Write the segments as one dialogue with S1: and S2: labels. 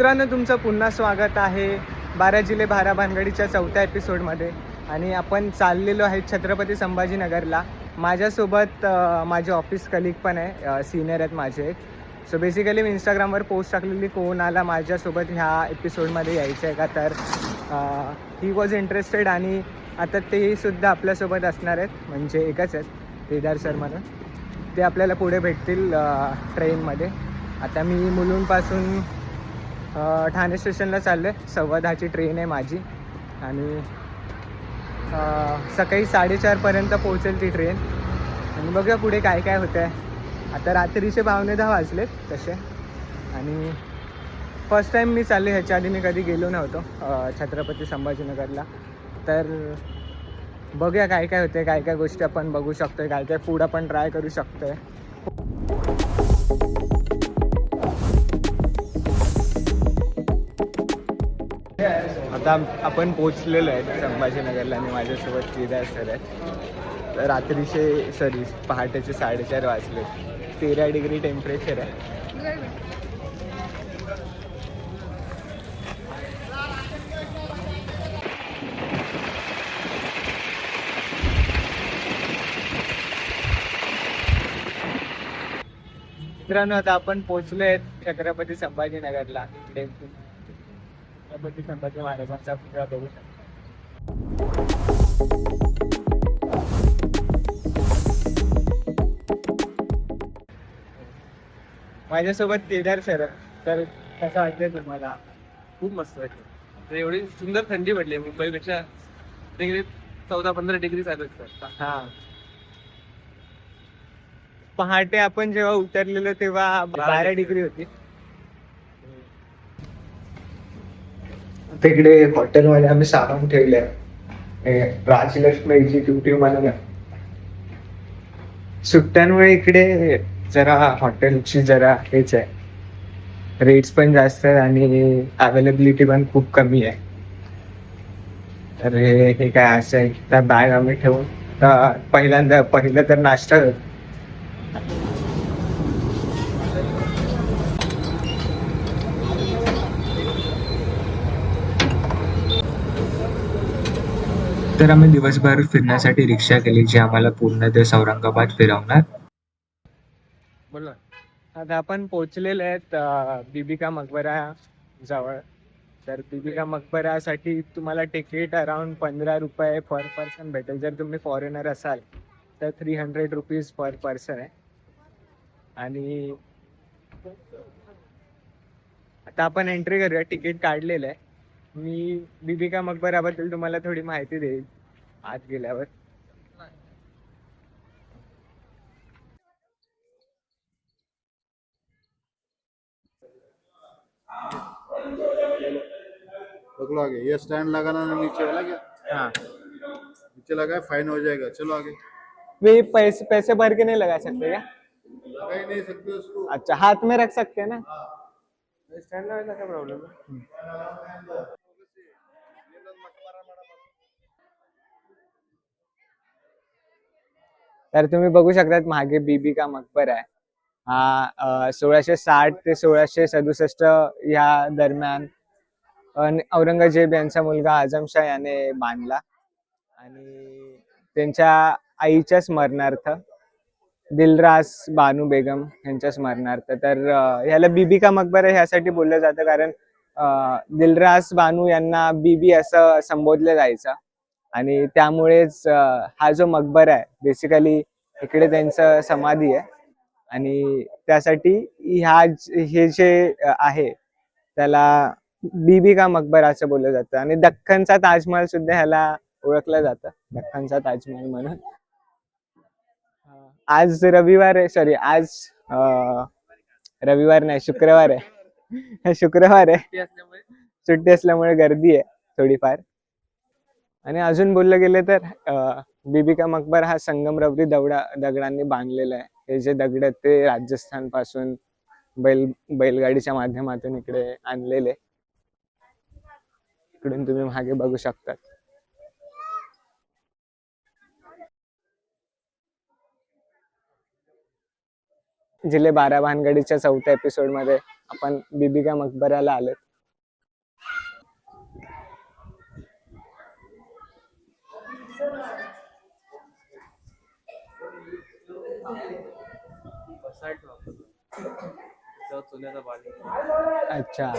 S1: मित्रांनो, तुमचं पुन्हा स्वागत आहे 12 जिल्हे 12 भानगडीच्या 4थ्या एपिसोडमध्ये. आणि आपण चाललेलो आहे छत्रपती संभाजीनगरला. माझ्यासोबत माझे ऑफिस कलिग पण आहे, सिनियर आहेत माझे. सो बेसिकली मी इंस्टाग्रामवर पोस्ट टाकलेली, कोणाला माझ्यासोबत ह्या एपिसोडमध्ये यायचं आहे का, तर ही वॉज इंटरेस्टेड. आणि आता तेसुद्धा आपल्यासोबत असणार आहेत, म्हणजे एकच आहेत, केदार सर म्हणून. ते आपल्याला पुढे भेटतील ट्रेनमध्ये. आता मी मुलुंडपासून ठाणे स्टेशनला चाललो आहे. 10:15ची ट्रेन आहे माझी. आणि सकाळी 4:30पर्यंत पोहोचेल ती ट्रेन. आणि बघूया पुढे काय काय होतं आहे. आता रात्रीचे 9:45 वाजलेत तसे. आणि फर्स्ट टाईम मी चालले, ह्याच्या आधी मी कधी गेलो नव्हतो छत्रपती संभाजीनगरला. तर बघूया काय काय होते, काय काय गोष्टी आपण बघू शकतो, काय काय फूड आपण ट्राय करू शकतो आहे. आता आपण पोचलेलो आहे संभाजीनगरला आणि माझ्यासोबत केदार सर आहेत. तर पहाटेचे 4:30 वाजले. 13 डिग्री टेम्परेचर आहे. मित्रांनो, आता आपण पोचलो आहेत छत्रपती संभाजीनगरला. छत्रपती संभाजी महाराजांचा पुतळा बघू शकतो. माझ्यासोबत केदार सर. तर कसं वाटतंय तुम्हाला?
S2: खूप मस्त वाटतं. एवढी सुंदर थंडी पडली मुंबईपेक्षा. 14-15 डिग्री चालू आहे.
S1: हा, पहाटे आपण जेव्हा उतरलेलो तेव्हा 12 डिग्री होती. तिकडे हॉटेलमध्ये आम्ही सामान ठेवलंय, राजलक्ष्मीची ड्युटी म्हणून. सुट्ट्यांमुळे इकडे जरा हॉटेलची जरा हेच आहे, रेट्स पण जास्त आहेत आणि अवेलेबिलिटी पण खूप कमी आहे. तर हे काय असं आहे, त्या बॅग आम्ही ठेवून पहिलं तर नाश्ता. तर आम्ही दिवसभर फिरण्यासाठी रिक्षा केली, जी आम्हाला पूर्ण दिवस औरंगाबाद फिरवणार.
S2: बोल ना.
S1: आता आपण पोहोचलेले आहेत बीबी का मकबरा जवळ. तर बीबी का मकबरासाठी तुम्हाला तिकीट अराउंड 15 रुपये पर पर्सन भेटेल. जर तुम्ही फॉरेनर असाल तर 300 रुपीज पर पर्सन आहे. आणि आता आपण एंट्री करूया. तिकीट काढलेलं आहे. मी बीबी का मकबराबद्दल तुम्हाला थोडी माहिती देईल आत गेल्यावर.
S3: पकड़ो आगे, ये स्टैंड लगाना ना नीचे वाला क्या?
S1: हाँ,
S3: नीचे लगा है, फाइन हो जाएगा। चलो आगे।
S1: वे पैसे पैसे भर के नहीं लगा सकते क्या?
S3: लगा ही नहीं सकते उसको।
S1: अच्छा, हाथ में रख सकते हैं ना?
S2: स्टँड लावायचा काय प्रॉब्लेम आहे?
S1: तर तुम्ही बघू शकतात मागे बीबी का मकबरा आहे. हा 1660 ते 1667 या दरम्यान औरंगजेब यांचा मुलगा आझमशाह याने बांधला. आणि त्यांच्या आईच्या स्मरणार्थ, दिलरास बानू बेगम यांच्या स्मरणार्थ. तर ह्याला बीबी का मकबरा ह्यासाठी बोललं जातं कारण दिलरास बानू यांना बीबी असं संबोधलं जायचं. आणि त्यामुळेच हा जो मकबरा आहे, बेसिकली इकडे त्यांचं समाधी आहे. आणि त्यासाठी हे जे आहे त्याला बीबी का मकबरा असं बोललं जातं. आणि दख्खनचा ताजमहल सुद्धा ह्याला ओळखलं जातं, दख्खनचा ताजमहल म्हणून. आज रविवार आहे, सॉरी आज रविवार नाही, शुक्रवार आहे. शुक्रवार आहे, सुट्टी असल्यामुळे गर्दी आहे थोडीफार. आणि अजून बोललं गेलं तर बीबी का मकबरा हा संगमरवरी दगडांनी बांधलेला आहे. हे जे दगड आहेत ते राजस्थान पासून बैलगाडीच्या माध्यमातून इकडे आणलेले. इकडून तुम्ही मागे बघू शकतात. जिल्हे 12 भानगडीच्या 4थ्या एपिसोड मध्ये आपण बीबी का मकबराला आलो.
S2: बसाल्ट वापरतो तेव्हा चुन्याचा पाणी.
S1: अच्छा.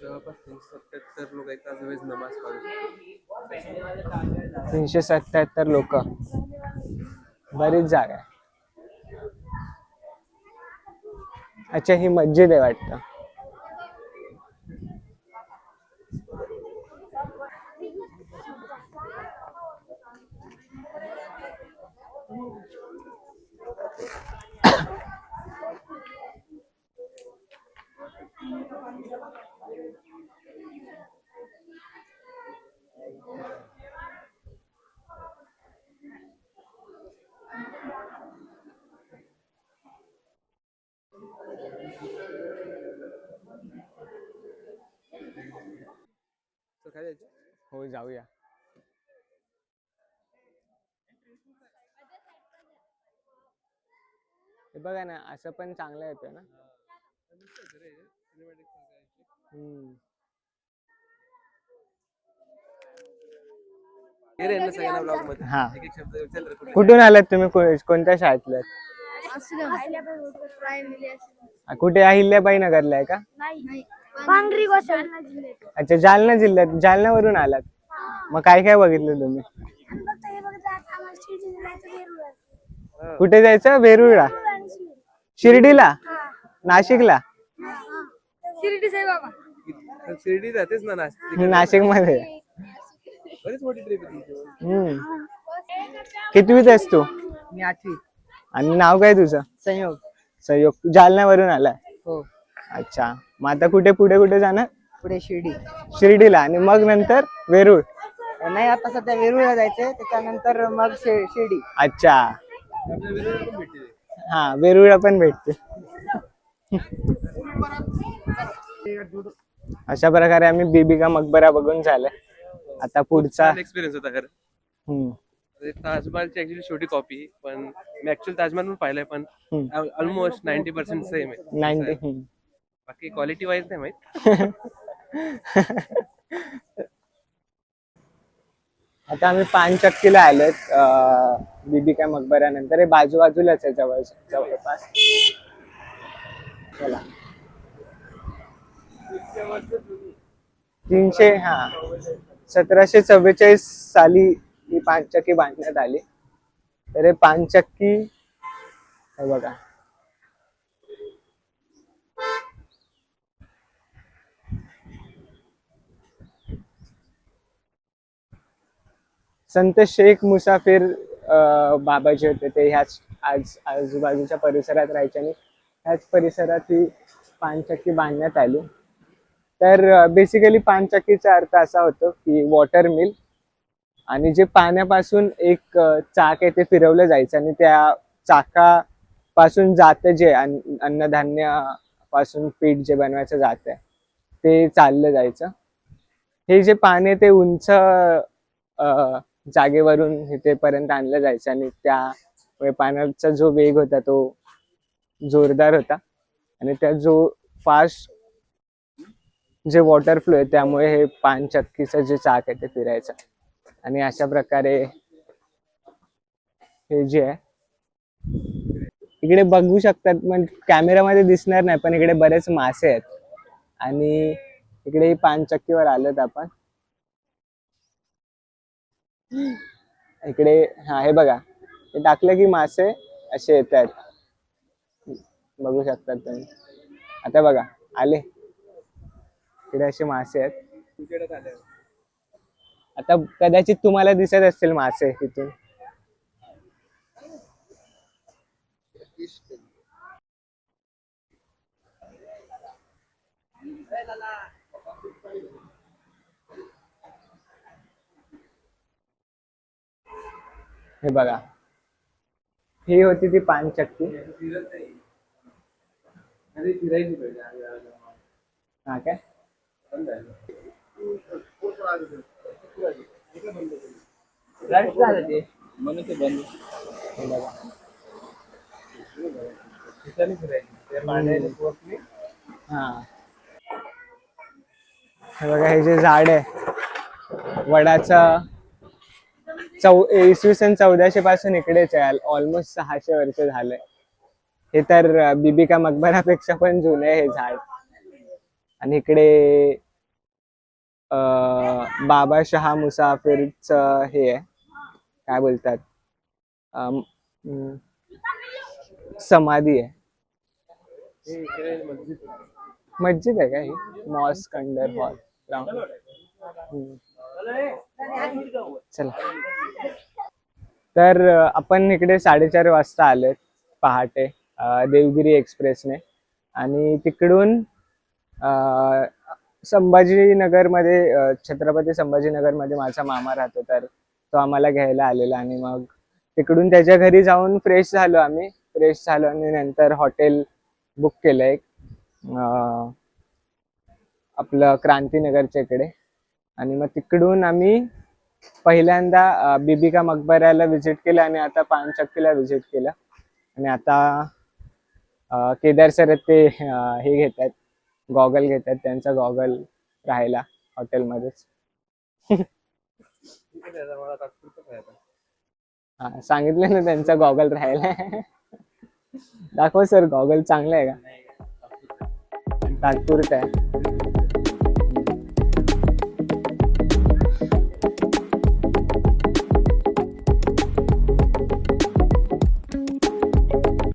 S2: जवळपास 377 लोक एकाच वेळेस नमाज पढतात.
S1: 377 लोक, बरीच जागा आहे. अच्छा, ही मस्जिद आहे वाटतं.
S2: तर काय जायचं?
S1: हो, जाऊया. हे बघा ना, असं पण चांगलं येतं ना. हम्म.
S2: हे रे ना सगळ्यांना ब्लॉग मध्ये
S1: हा.
S2: एक एक शब्द विचार रे कुठे.
S1: कुठून आलात तुम्ही? कोणत्या शाळेतले? कुठे? अहिल्याबाई नगरला आहे का?
S4: पांगरी गोसावी.
S1: अच्छा, जालना जिल्ह्यात. जालन्यावरून आलात. मग काय काय बघितलं तुम्ही? कुठे जायचं? वेरूळला? शिर्डीला? नाशिकला?
S4: शिर्डी साईबाबा.
S2: शिर्डी जातेच ना नाशिक.
S1: नाशिक मध्ये.
S2: बरीच मोठी ट्रिप आहे तुमची.
S1: कितवीत आहेस तू?
S5: मी 8वी.
S1: आणि नाव काय तुझं?
S5: संयोग.
S1: सहयोग. जालन्यावरून आलाय?
S5: हो.
S1: अच्छा, मग आता कुठे जाणार?
S5: पुढे शिर्डी.
S1: शिर्डीला, आणि मग नंतर वेरूळ?
S5: नाही, आता सध्या वेरूळला जायचंय, त्याच्यानंतर मग शिर्डी.
S1: अच्छा.
S2: आपल्या वेरूळला पण भेटते.
S1: हा, वेरूळला पण भेटते. अशा प्रकारे आम्ही बीबी का मकबरा बघून झालाय. आता पुढचा
S2: एक्सपिरियन्स होता खरं.
S1: हम्म.
S2: ताजमहलची ऍक्च्युली छोटी कॉपी, पण मी ऍक्च्युअल ताजमहल पण पाहिलंय, पण ऑलमोस्ट 90% सेम आहे.
S1: 90.
S2: बाकी क्वालिटी वाईज नाही माहित.
S1: आता आम्ही पानचक्कीला आलोय बीबी का मकबऱ्यानंतर. हे बाजूलाच आहे, जवळपास. चला. 1744 साली ही पानचक्की बांधण्यात आली. तर हे पानचक्की हे बघा. संत शेख मुसाफिर बाबा जे होते ते ह्याच आजूबाजूच्या परिसरात राहायचे, आणि ह्याच परिसरात ही पानचक्की बांधण्यात आली. तर बेसिकली पानचक्कीचा अर्थ असा होतो की वॉटर मिल, आणि जे पाण्यापासून एक चाक आहे ते फिरवलं जायचं, आणि त्या चाकापासून जातं जे अन्नधान्य पासून पीठ जे बनवायचं जातं ते चाललं जायचं. हे जे पान आहे ते उंच जागेवरून इथेपर्यंत आणलं जायचं, आणि त्या पाण्याचा जो वेग होता तो जोरदार होता, आणि त्या जो फास्ट जे वॉटर फ्लो आहे त्यामुळे हे पानचक्कीचं जे चाक आहे ते फिरायचं. आणि अशा प्रकारे हे जे आहे इकडे बघू शकतात, म्हणजे कॅमेरामध्ये दिसणार नाही, पण इकडे बरेच मासे आहेत. आणि इकडे पानचक्कीवर आलोत आपण. इकडे हा, हे बघा, हे टाकलं की मासे असे येत आहेत, बघू शकतात तुम्ही. आता बघा आले, इकडे असे मासे आहेत. आता कदाचित तुम्हाला दिसत असतील मासे तिथून. हे बघा, ही होती ती पानचक्की. हा काय,
S2: म्हणून ते बंद.
S1: हे बघा. हा हे बघा हे जे झाड आहे वडाचं इसवी सन 1400 पासून इकडेच आहे. ऑलमोस्ट 600 वर्ष झालंय. हे तर बीबी का मकबरापेक्षा पण जुनं आहे हे झाड. आणि इकडे बाबा शहा मुसाफिरच हे आहे काय बोलतात समाधी आहे. मस्जिद आहे का ही मॉस्क अंडर हॉल चला. तर आपण इकडे 4:30 वाजता आलोय पहाटे देवगिरी एक्सप्रेसने. आणि तिकडून संभाजीनगरमध्ये छत्रपती संभाजीनगरमध्ये माझा मामा राहतो तर तो आम्हाला घ्यायला आलेला. आणि मग तिकडून त्याच्या घरी जाऊन फ्रेश झालो आणि नंतर हॉटेल बुक केलं एक आपलं क्रांतीनगरच्या इकडे. आणि मग तिकडून आम्ही पहिल्यांदा बीबी का मकबऱ्याला व्हिजिट केलं आणि आता पानचक्कीला व्हिजिट केलं. आणि आता केदार सर ते हे घेत आहेत गॉगल घेत आहेत. त्यांचा गॉगल राहिला हॉटेलमध्येच. हा सांगितलं ना त्यांचा गॉगल राहिला. दाखव सर गॉगल चांगला आहे का? तात्पुरता आहे.